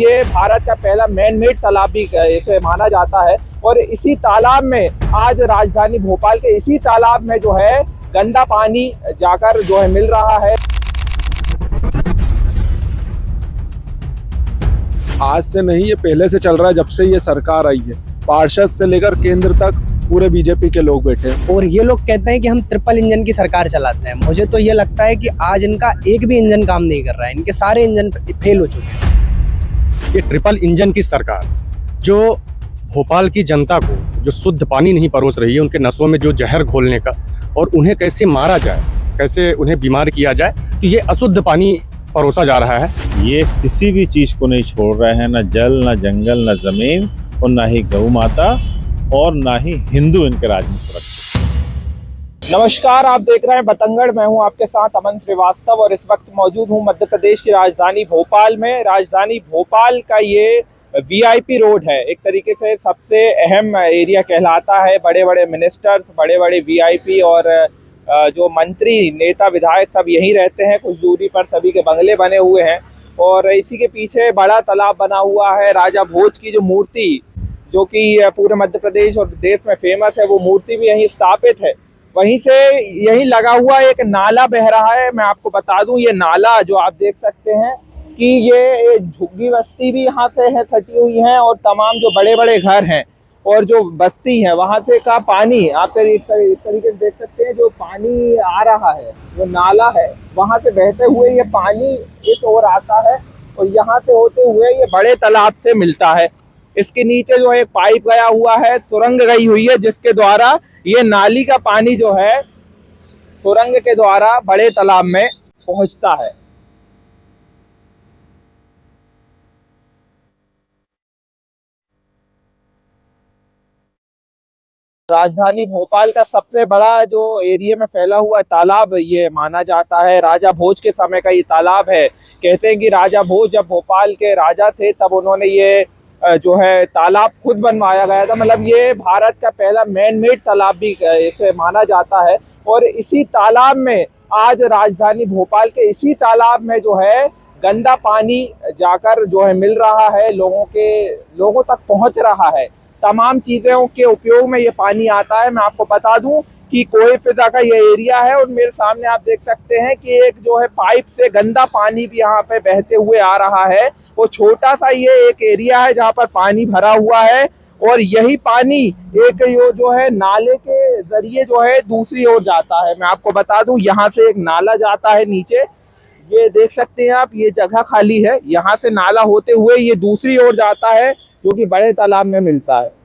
ये भारत का पहला मैन मेड तालाब भी इसे माना जाता है और इसी तालाब में आज राजधानी भोपाल के इसी तालाब में जो है गंदा पानी जाकर जो है मिल रहा है। आज से नहीं, ये पहले से चल रहा है। जब से ये सरकार आई है, पार्षद से लेकर केंद्र तक पूरे बीजेपी के लोग बैठे हैं। और ये लोग कहते हैं कि हम ट्रिपल इंजन की सरकार चलाते हैं। मुझे तो ये लगता है कि आज इनका एक भी इंजन काम नहीं कर रहा है, इनके सारे इंजन फेल हो चुके हैं। ये ट्रिपल इंजन की सरकार जो भोपाल की जनता को जो शुद्ध पानी नहीं परोस रही है, उनके नसों में जो जहर घोलने का और उन्हें कैसे मारा जाए, कैसे उन्हें बीमार किया जाए, तो ये अशुद्ध पानी परोसा जा रहा है। ये किसी भी चीज को नहीं छोड़ रहे हैं, ना जल, ना जंगल, ना जमीन, और ना ही गौ माता और ना ही हिंदू इनके राज में सुरक्षित। नमस्कार, आप देख रहे हैं बतंगड़। मैं हूं आपके साथ अमन श्रीवास्तव और इस वक्त मौजूद हूं मध्य प्रदेश की राजधानी भोपाल में। राजधानी भोपाल का ये वीआईपी रोड है, एक तरीके से सबसे अहम एरिया कहलाता है। बड़े बड़े मिनिस्टर्स, बड़े बड़े वीआईपी और जो मंत्री, नेता, विधायक सब यहीं रहते हैं। कुछ दूरी पर सभी के बंगले बने हुए हैं और इसी के पीछे बड़ा तालाब बना हुआ है। राजा भोज की जो मूर्ति, जो कि पूरे मध्य प्रदेश और देश में फेमस है, वो मूर्ति भी यहीं स्थापित है। वहीं से यहीं लगा हुआ एक नाला बह रहा है। मैं आपको बता दूं, ये नाला जो आप देख सकते हैं कि ये झुग्गी बस्ती भी यहाँ से है, सटी हुई है, और तमाम जो बड़े बड़े घर हैं और जो बस्ती है वहां से का पानी आप इस तरीके से देख सकते हैं। जो पानी आ रहा है, जो नाला है, वहां से बहते हुए ये पानी इस ओर आता है और यहाँ से होते हुए ये बड़े तालाब से मिलता है। इसके नीचे जो है एक पाइप गया हुआ है, सुरंग गई हुई है, जिसके द्वारा ये नाली का पानी जो है सुरंग के द्वारा बड़े तालाब में पहुंचता है। राजधानी भोपाल का सबसे बड़ा जो एरिया में फैला हुआ तालाब ये माना जाता है। राजा भोज के समय का ये तालाब है। कहते हैं कि राजा भोज जब भोपाल के राजा थे तब उन्होंने ये जो है तालाब खुद बनवाया गया था। मतलब ये भारत का पहला मैन मेड तालाब भी इसे माना जाता है और इसी तालाब में आज राजधानी भोपाल के इसी तालाब में जो है गंदा पानी जाकर जो है मिल रहा है, लोगों तक पहुंच रहा है। तमाम चीज़ों के उपयोग में ये पानी आता है। मैं आपको बता दूं कि कोई फिजा का ये एरिया है और मेरे सामने आप देख सकते हैं कि एक जो है पाइप से गंदा पानी भी यहाँ पे बहते हुए आ रहा है। वो छोटा सा ये एक एरिया है जहाँ पर पानी भरा हुआ है और यही पानी एक जो है नाले के जरिए जो है दूसरी ओर जाता है। मैं आपको बता दूं, यहाँ से एक नाला जाता है नीचे, ये देख सकते हैं आप, ये जगह खाली है। यहाँ से नाला होते हुए ये दूसरी ओर जाता है जो कि बड़े तालाब में मिलता है।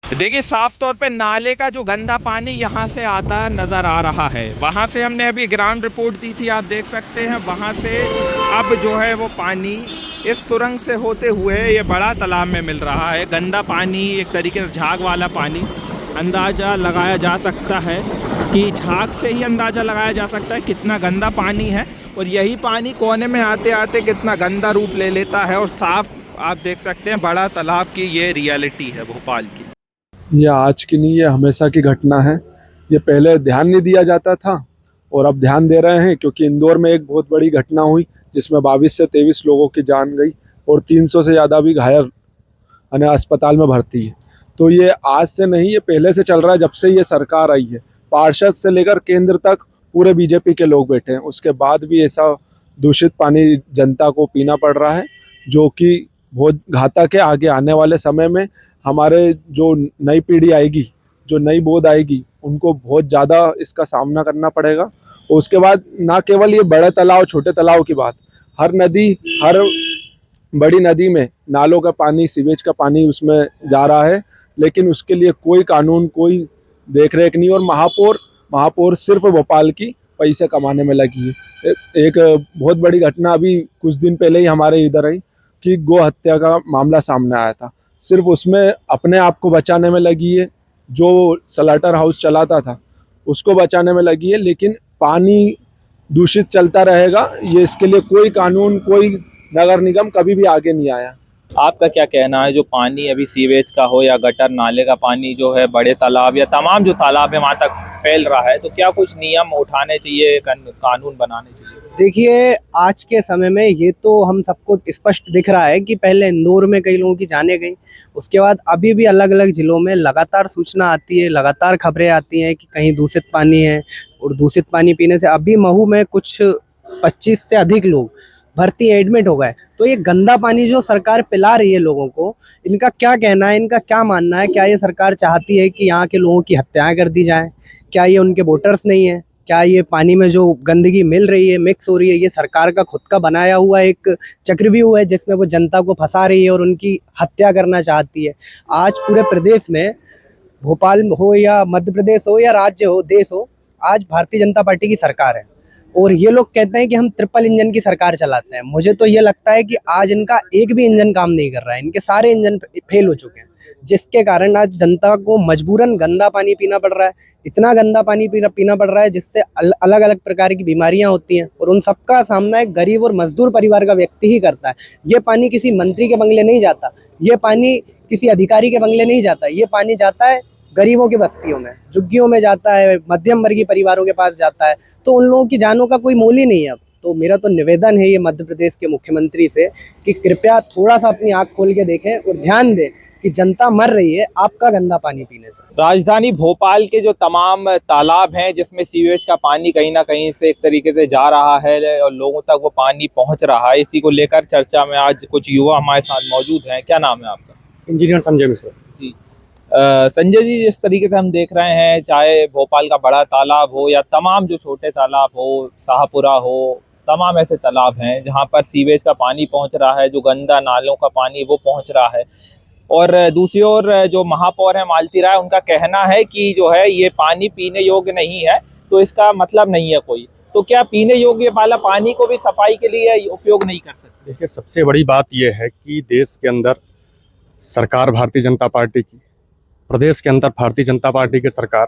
देखिए, साफ तौर पे नाले का जो गंदा पानी यहाँ से आता नज़र आ रहा है। वहाँ से हमने अभी ग्राउंड रिपोर्ट दी थी, आप देख सकते हैं। वहाँ से अब जो है वो पानी इस सुरंग से होते हुए ये बड़ा तालाब में मिल रहा है। गंदा पानी, एक तरीके से झाग वाला पानी। अंदाज़ा लगाया जा सकता है कि झाग से ही अंदाज़ा लगाया जा सकता है कितना गंदा पानी है और यही पानी कोने में आते आते कितना गंदा रूप ले लेता है। और साफ आप देख सकते हैं, बड़ा तालाब की ये रियलिटी है भोपाल की। ये आज की नहीं, ये हमेशा की घटना है। ये पहले ध्यान नहीं दिया जाता था और अब ध्यान दे रहे हैं, क्योंकि इंदौर में एक बहुत बड़ी घटना हुई जिसमें 22 से 23 लोगों की जान गई और 300 से ज़्यादा भी घायल अस्पताल में भर्ती है। तो ये आज से नहीं, ये पहले से चल रहा है। जब से ये सरकार आई है, पार्षद से लेकर केंद्र तक पूरे बीजेपी के लोग बैठे हैं। उसके बाद भी ऐसा दूषित पानी जनता को पीना पड़ रहा है, जो कि बहुत घातक है। आगे आने वाले समय में हमारे जो नई पीढ़ी आएगी, जो नई बोध आएगी, उनको बहुत ज़्यादा इसका सामना करना पड़ेगा। और उसके बाद ना केवल ये बड़े तालाब, छोटे तालाब की बात, हर नदी, हर बड़ी नदी में नालों का पानी, सीवेज का पानी उसमें जा रहा है, लेकिन उसके लिए कोई कानून, कोई देख रेख नहीं। और महापौर सिर्फ भोपाल की पैसे कमाने में लगी है। एक बहुत बड़ी घटना अभी कुछ दिन पहले ही हमारे इधर आई कि गौ हत्या का मामला सामने आया था। सिर्फ उसमें अपने आप को बचाने में लगी है, जो स्लॉटर हाउस चलाता था उसको बचाने में लगी है, लेकिन पानी दूषित चलता रहेगा, ये इसके लिए कोई कानून, कोई नगर निगम कभी भी आगे नहीं आया। आपका क्या कहना है, जो पानी अभी सीवेज का हो या गटर नाले का पानी जो है बड़े तालाब या तमाम जो तालाब है वहां तक फैल रहा है, तो क्या कुछ नियम उठाने चाहिए, कानून बनाने चाहिए? देखिए, आज के समय में ये तो हम सबको स्पष्ट दिख रहा है कि पहले इंदौर में कई लोगों की जानें गई, उसके बाद अभी भी अलग अलग जिलों में लगातार सूचना आती है, लगातार खबरें आती हैं कि कहीं दूषित पानी है। और दूषित पानी पीने से अभी महू में कुछ 25 से अधिक लोग भर्ती एडमिट हो गए। तो ये गंदा पानी जो सरकार पिला रही है लोगों को, इनका क्या कहना है, इनका क्या मानना है? क्या ये सरकार चाहती है कि यहाँ के लोगों की हत्याएं कर दी जाएं? क्या ये उनके वोटर्स नहीं है? क्या ये पानी में जो गंदगी मिल रही है, मिक्स हो रही है, ये सरकार का खुद का बनाया हुआ एक चक्रव्यूह है जिसमें वो जनता को फंसा रही है और उनकी हत्या करना चाहती है? आज पूरे प्रदेश में, भोपाल हो या मध्य प्रदेश हो या राज्य हो, देश हो, आज भारतीय जनता पार्टी की सरकार है। और ये लोग कहते हैं कि हम ट्रिपल इंजन की सरकार चलाते हैं। मुझे तो ये लगता है कि आज इनका एक भी इंजन काम नहीं कर रहा है, इनके सारे इंजन फेल हो चुके हैं, जिसके कारण आज जनता को मजबूरन गंदा पानी पीना पड़ रहा है। इतना गंदा पानी पीना पड़ रहा है जिससे अलग अलग प्रकार की बीमारियां होती हैं, और उन सबका सामना एक गरीब और मजदूर परिवार का व्यक्ति ही करता है। ये पानी किसी मंत्री के बंगले नहीं जाता, ये पानी किसी अधिकारी के बंगले नहीं जाता, ये पानी जाता है गरीबों की बस्तियों में, झुग्गियों में जाता है, मध्यम वर्गीय परिवारों के पास जाता है। तो उन लोगों की जानों का कोई मोल ही नहीं है अब। तो मेरा तो निवेदन है ये मध्य प्रदेश के मुख्यमंत्री से कि कृपया थोड़ा सा अपनी आंख खोल के देखें और ध्यान दें कि जनता मर रही है आपका गंदा पानी पीने से। राजधानी भोपाल के जो तमाम तालाब हैं जिसमें सीवेज का पानी कहीं ना कहीं से एक तरीके से जा रहा है और लोगों तक वो पानी पहुंच रहा है, इसी को लेकर चर्चा में आज कुछ युवा हमारे साथ मौजूद हैं। क्या नाम है आपका? इंजीनियर संजय मिश्रा जी। संजय जी, जिस तरीके से हम देख रहे हैं, चाहे भोपाल का बड़ा तालाब हो या तमाम जो छोटे तालाब हो, शाहपुरा हो, तमाम ऐसे तालाब हैं जहां पर सीवेज का पानी पहुंच रहा है, जो गंदा नालों का पानी वो पहुंच रहा है। और दूसरी ओर जो महापौर है मालती राय, उनका कहना है कि जो है ये पानी पीने योग्य नहीं है, तो इसका मतलब नहीं है कोई। तो क्या पीने योग्य वाला पानी को भी सफाई के लिए उपयोग नहीं कर सकते? देखिए, सबसे बड़ी बात यह है कि देश के अंदर सरकार भारतीय जनता पार्टी की, प्रदेश के अंदर भारतीय जनता पार्टी की सरकार,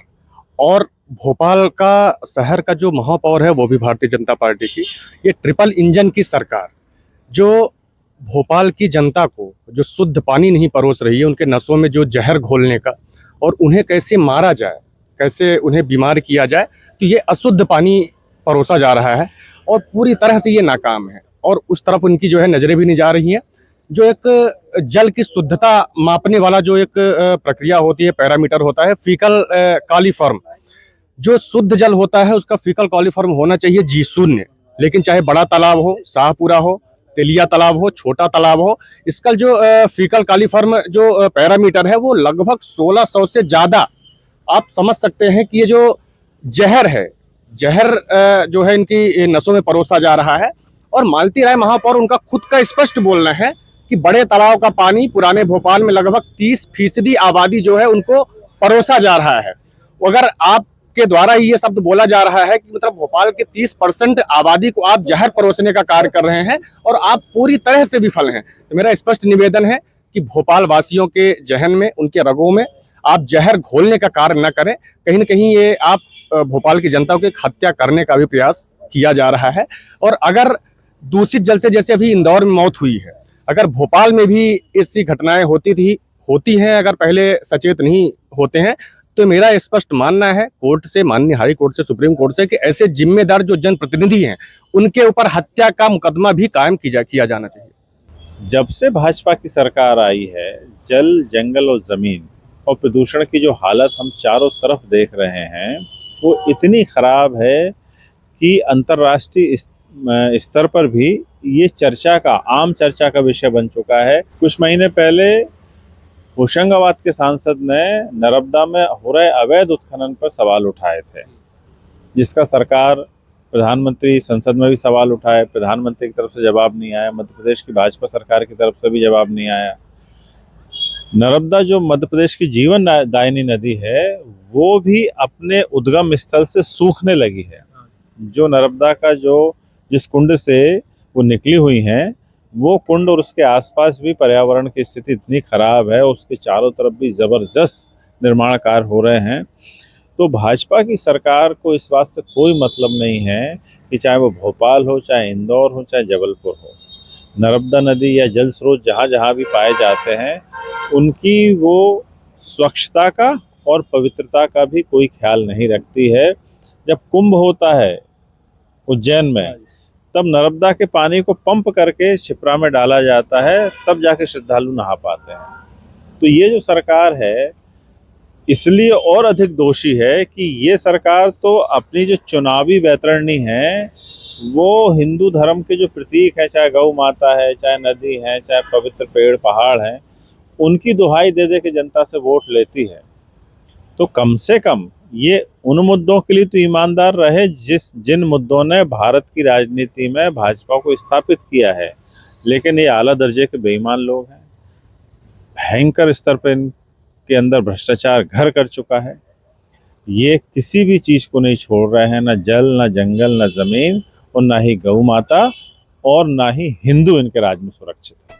और भोपाल का शहर का जो महापौर है वो भी भारतीय जनता पार्टी की। ये ट्रिपल इंजन की सरकार जो भोपाल की जनता को जो शुद्ध पानी नहीं परोस रही है, उनके नसों में जो जहर घोलने का और उन्हें कैसे मारा जाए, कैसे उन्हें बीमार किया जाए, तो ये अशुद्ध पानी परोसा जा रहा है और पूरी तरह से ये नाकाम है। और उस तरफ उनकी जो है नज़रें भी नहीं जा रही हैं। जो एक जल की शुद्धता मापने वाला जो एक प्रक्रिया होती है, पैरामीटर होता है, फीकल कॉलीफॉर्म, जो शुद्ध जल होता है उसका फीकल कॉलीफॉर्म होना चाहिए G0। लेकिन चाहे बड़ा तालाब हो, शाहपुरा हो, तेलिया तालाब हो, छोटा तालाब हो, इसका जो फीकल कॉलीफॉर्म जो पैरामीटर है वो लगभग 1600 से ज़्यादा। आप समझ सकते हैं कि ये जो जहर है, जहर जो है इनकी नसों में परोसा जा रहा है। और मालती राय महापौर, उनका खुद का स्पष्ट बोलना है कि बड़े तालाब का पानी पुराने भोपाल में लगभग 30% आबादी जो है उनको परोसा जा रहा है। अगर आपके द्वारा ही ये शब्द बोला जा रहा है कि मतलब भोपाल के 30% आबादी को आप जहर परोसने का कार्य कर रहे हैं और आप पूरी तरह से विफल हैं, तो मेरा स्पष्ट निवेदन है कि भोपाल वासियों के जहन में, उनके रगों में आप जहर घोलने का कार्य न करें। कहीं न कहीं ये आप भोपाल की जनता को एक हत्या करने का भी प्रयास किया जा रहा है। और अगर दूषित जल से, जैसे अभी इंदौर में मौत हुई है, अगर भोपाल में भी ऐसी घटनाएं होती हैं, अगर पहले सचेत नहीं होते हैं, तो मेरा स्पष्ट मानना है कोर्ट से, माननीय हाई कोर्ट से, सुप्रीम कोर्ट से, कि ऐसे जिम्मेदार जो जनप्रतिनिधि हैं उनके ऊपर हत्या का मुकदमा भी कायम किया जाना चाहिए। जब से भाजपा की सरकार आई है, जल, जंगल और ज़मीन और प्रदूषण की जो हालत हम चारों तरफ देख रहे हैं वो इतनी ख़राब है कि अंतर्राष्ट्रीय स्तर पर भी ये आम चर्चा का विषय बन चुका है। कुछ महीने पहले होशंगाबाद के सांसद ने नर्मदा में हो रहे अवैध उत्खनन पर सवाल उठाए थे, जिसका सरकार, प्रधानमंत्री संसद में भी सवाल उठाए, प्रधानमंत्री की तरफ से जवाब नहीं आया, मध्य प्रदेश की भाजपा सरकार की तरफ से भी जवाब नहीं आया। नर्मदा जो मध्य प्रदेश की जीवन दायिनी नदी है वो भी अपने उद्गम स्थल से सूखने लगी है। जो नर्मदा का जिस कुंड से वो निकली हुई हैं, वो कुंड और उसके आसपास भी पर्यावरण की स्थिति इतनी खराब है, उसके चारों तरफ भी ज़बरदस्त निर्माण कार्य हो रहे हैं। तो भाजपा की सरकार को इस बात से कोई मतलब नहीं है कि चाहे वो भोपाल हो, चाहे इंदौर हो, चाहे जबलपुर हो, नर्मदा नदी या जल स्रोत जहाँ जहाँ भी पाए जाते हैं उनकी वो स्वच्छता का और पवित्रता का भी कोई ख्याल नहीं रखती है। जब कुंभ होता है उज्जैन में, तब नर्मदा के पानी को पंप करके क्षिप्रा में डाला जाता है, तब जाके श्रद्धालु नहा पाते हैं। तो ये जो सरकार है इसलिए और अधिक दोषी है कि ये सरकार तो अपनी जो चुनावी वैतरणी है वो हिंदू धर्म के जो प्रतीक है, चाहे गौ माता है, चाहे नदी है, चाहे पवित्र पेड़ पहाड़ हैं, उनकी दुहाई दे दे के जनता से वोट लेती है। तो कम से कम ये उन मुद्दों के लिए तो ईमानदार रहे जिन मुद्दों ने भारत की राजनीति में भाजपा को स्थापित किया है। लेकिन ये आला दर्जे के बेईमान लोग हैं, भयंकर स्तर पर इनके अंदर भ्रष्टाचार घर कर चुका है। ये किसी भी चीज को नहीं छोड़ रहे हैं, ना जल, ना जंगल, ना जमीन, और ना ही गौ माता, और ना ही हिंदू इनके राज में सुरक्षित है।